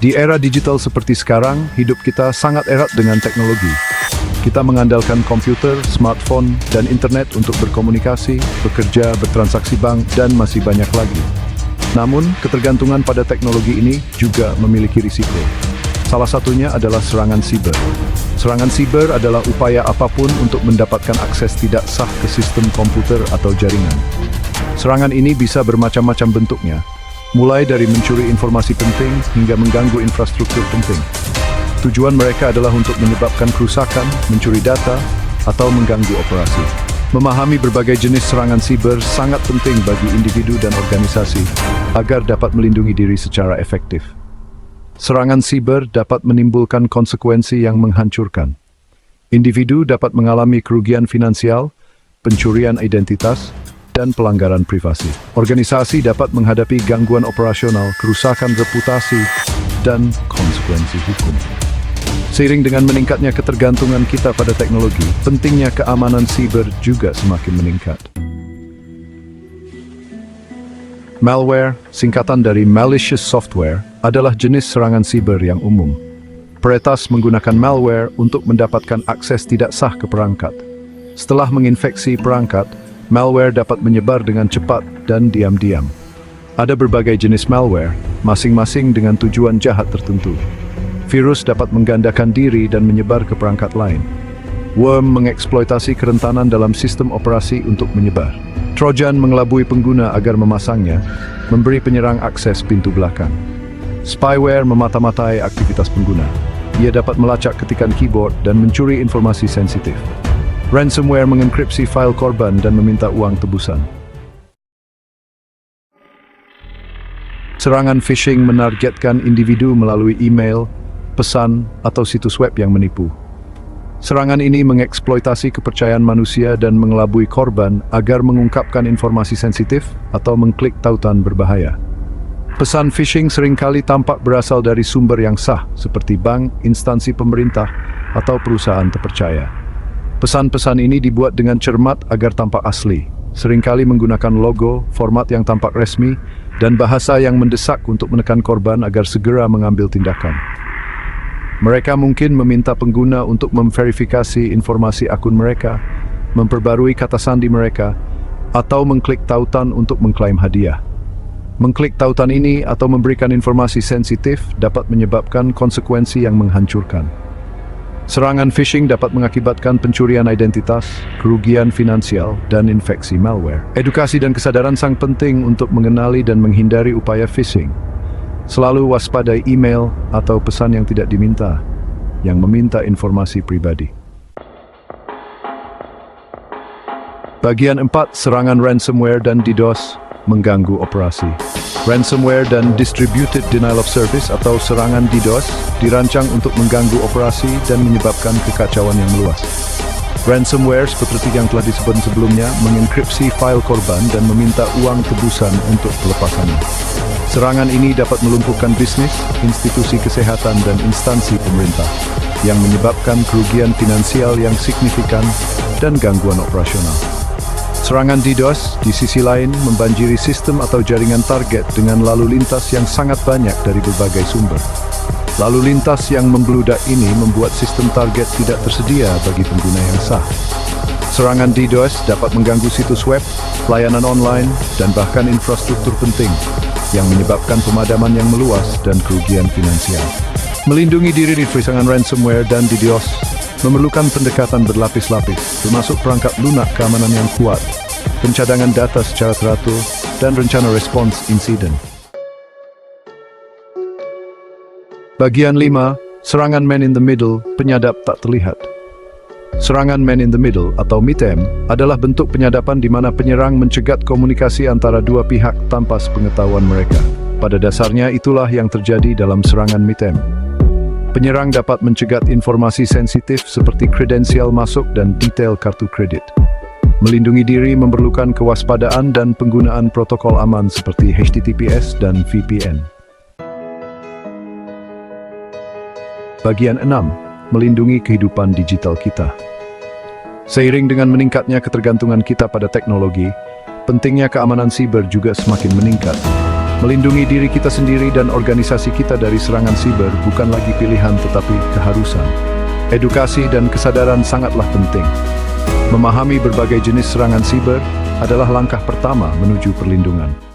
Di era digital seperti sekarang, hidup kita sangat erat dengan teknologi. Kita mengandalkan komputer, smartphone, dan internet untuk berkomunikasi, bekerja, bertransaksi bank, dan masih banyak lagi. Namun, ketergantungan pada teknologi ini juga memiliki risiko. Salah satunya adalah serangan siber. Serangan siber adalah upaya apapun untuk mendapatkan akses tidak sah ke sistem komputer atau jaringan. Serangan ini bisa bermacam-macam bentuknya, mulai dari mencuri informasi penting hingga mengganggu infrastruktur penting. Tujuan mereka adalah untuk menyebabkan kerusakan, mencuri data, atau mengganggu operasi. Memahami berbagai jenis serangan siber sangat penting bagi individu dan organisasi agar dapat melindungi diri secara efektif. Serangan siber dapat menimbulkan konsekuensi yang menghancurkan. Individu dapat mengalami kerugian finansial, pencurian identitas, dan pelanggaran privasi. Organisasi dapat menghadapi gangguan operasional, kerusakan reputasi, dan konsekuensi hukum. Seiring dengan meningkatnya ketergantungan kita pada teknologi, pentingnya keamanan siber juga semakin meningkat. Malware, singkatan dari malicious software, adalah jenis serangan siber yang umum. Peretas menggunakan malware untuk mendapatkan akses tidak sah ke perangkat. Setelah menginfeksi perangkat, malware dapat menyebar dengan cepat dan diam-diam. Ada berbagai jenis malware, masing-masing dengan tujuan jahat tertentu. Virus dapat menggandakan diri dan menyebar ke perangkat lain. Worm mengeksploitasi kerentanan dalam sistem operasi untuk menyebar. Trojan mengelabui pengguna agar memasangnya, memberi penyerang akses pintu belakang. Spyware memata-matai aktivitas pengguna. Ia dapat melacak ketikan keyboard dan mencuri informasi sensitif. Ransomware mengenkripsi file korban dan meminta uang tebusan. Serangan phishing menargetkan individu melalui email, pesan, atau situs web yang menipu. Serangan ini mengeksploitasi kepercayaan manusia dan mengelabui korban agar mengungkapkan informasi sensitif atau mengklik tautan berbahaya. Pesan phishing seringkali tampak berasal dari sumber yang sah, seperti bank, instansi pemerintah, atau perusahaan terpercaya. Pesan-pesan ini dibuat dengan cermat agar tampak asli, seringkali menggunakan logo, format yang tampak resmi, dan bahasa yang mendesak untuk menekan korban agar segera mengambil tindakan. Mereka mungkin meminta pengguna untuk memverifikasi informasi akun mereka, memperbarui kata sandi mereka, atau mengklik tautan untuk mengklaim hadiah. Mengklik tautan ini atau memberikan informasi sensitif dapat menyebabkan konsekuensi yang menghancurkan. Serangan phishing dapat mengakibatkan pencurian identitas, kerugian finansial, dan infeksi malware. Edukasi dan kesadaran sangat penting untuk mengenali dan menghindari upaya phishing. Selalu waspadai email atau pesan yang tidak diminta, yang meminta informasi pribadi. Bagian 4, serangan ransomware dan DDoS mengganggu operasi. Ransomware dan Distributed Denial of Service atau serangan DDoS dirancang untuk mengganggu operasi dan menyebabkan kekacauan yang meluas. Ransomware, seperti yang telah disebut sebelumnya, mengenkripsi file korban dan meminta uang tebusan untuk pelepasannya. Serangan ini dapat melumpuhkan bisnis, institusi kesehatan, dan instansi pemerintah, yang menyebabkan kerugian finansial yang signifikan dan gangguan operasional. Serangan DDoS, di sisi lain, membanjiri sistem atau jaringan target dengan lalu lintas yang sangat banyak dari berbagai sumber. Lalu lintas yang membludak ini membuat sistem target tidak tersedia bagi pengguna yang sah. Serangan DDoS dapat mengganggu situs web, layanan online, dan bahkan infrastruktur penting, yang menyebabkan pemadaman yang meluas dan kerugian finansial. Melindungi diri dari serangan ransomware dan DDoS memerlukan pendekatan berlapis-lapis, termasuk perangkat lunak keamanan yang kuat, pencadangan data secara teratur, dan rencana respons insiden. Bagian 5, serangan man in the middle, penyadap tak terlihat. Serangan man in the middle atau MITEM adalah bentuk penyadapan di mana penyerang mencegat komunikasi antara dua pihak tanpa sepengetahuan mereka. Pada dasarnya itulah yang terjadi dalam serangan MITEM. Penyerang dapat mencegat informasi sensitif seperti kredensial masuk dan detail kartu kredit. Melindungi diri memerlukan kewaspadaan dan penggunaan protokol aman seperti HTTPS dan VPN. Bagian 6, melindungi kehidupan digital kita. Seiring dengan meningkatnya ketergantungan kita pada teknologi, pentingnya keamanan siber juga semakin meningkat. Melindungi diri kita sendiri dan organisasi kita dari serangan siber bukan lagi pilihan tetapi keharusan. Edukasi dan kesadaran sangatlah penting. Memahami berbagai jenis serangan siber adalah langkah pertama menuju perlindungan.